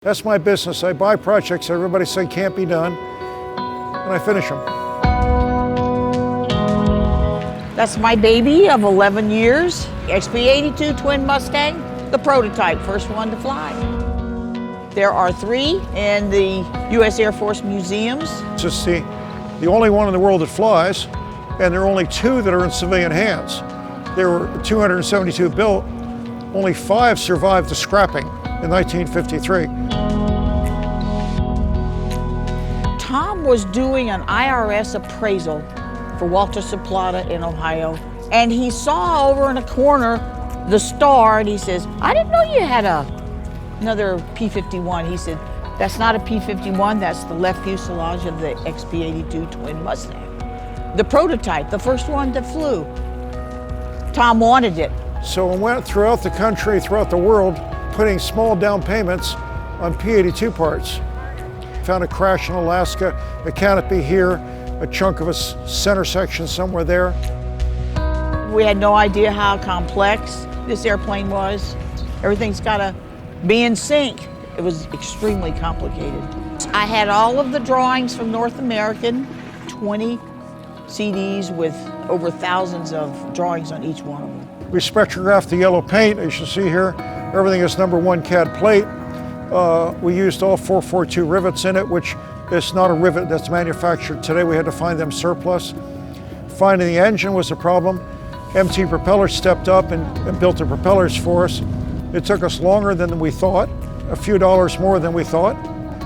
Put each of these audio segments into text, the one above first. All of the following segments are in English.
That's my business. I buy projects that everybody said can't be done, and I finish them. That's my baby of 11 years, XP-82 Twin Mustang, the prototype, first one to fly. There are 3 in the U.S. Air Force museums. It's just the only one in the world that flies, and there are only 2 that are in civilian hands. There were 272 built, only 5 survived the scrapping in 1953. Tom was doing an IRS appraisal for Walter Saplata in Ohio, and he saw over in a corner the star, and he says, "I didn't know you had another P-51." He said, "That's not a P-51, that's the left fuselage of the XP-82 Twin Mustang. The prototype, the first one that flew." Tom wanted it. So I went throughout the country, throughout the world, putting small down payments on P-82 parts. Found a crash in Alaska, a canopy here, a chunk of a center section somewhere there. We had no idea how complex this airplane was. Everything's got to be in sync. It was extremely complicated. I had all of the drawings from North American, 20 CDs with over thousands of drawings on each one of them. We spectrographed the yellow paint, as you see here. Everything is #1 CAD plate. We used all 442 rivets in it, which is not a rivet that's manufactured today. We had to find them surplus. Finding the engine was a problem. MT Propellers stepped up and built the propellers for us. It took us longer than we thought, a few dollars more than we thought.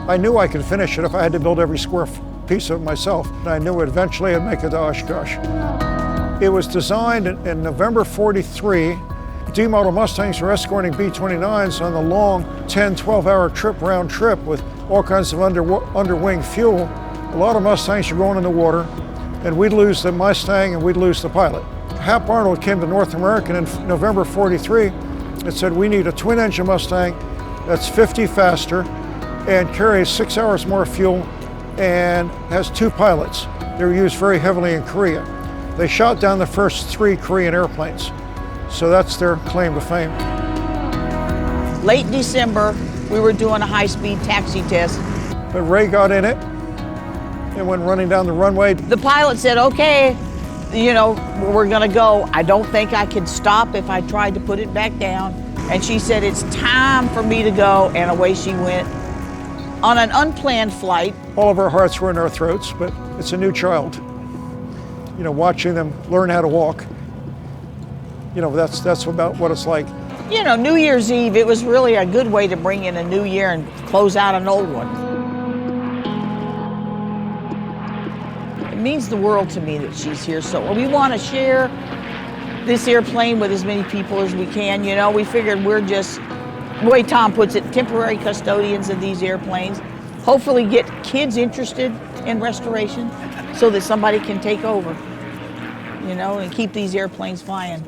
I knew I could finish it if I had to build every square piece of it myself. And I knew eventually I'd make it to Oshkosh. It was designed in November '43. D-model Mustangs were escorting B-29s on the long 10, 12-hour trip, round trip with all kinds of underwing fuel. A lot of Mustangs were going in the water, and we'd lose the Mustang and we'd lose the pilot. Hap Arnold came to North American in November '43 and said, "We need a twin-engine Mustang that's 50 faster and carries 6 hours more fuel and has 2 pilots." They were used very heavily in Korea. They shot down the first 3 Korean airplanes. So that's their claim to fame. Late December, we were doing a high-speed taxi test. But Ray got in it and went running down the runway. The pilot said, "Okay, we're gonna go. I don't think I could stop if I tried to put it back down." And she said, "It's time for me to go," and away she went. On an unplanned flight. All of our hearts were in our throats, but it's a new child. Watching them learn how to walk. That's about what it's like. New Year's Eve, it was really a good way to bring in a new year and close out an old one. It means the world to me that she's here, so we want to share this airplane with as many people as we can. We figured we're just, the way Tom puts it, temporary custodians of these airplanes. Hopefully get kids interested in restoration so that somebody can take over, and keep these airplanes flying.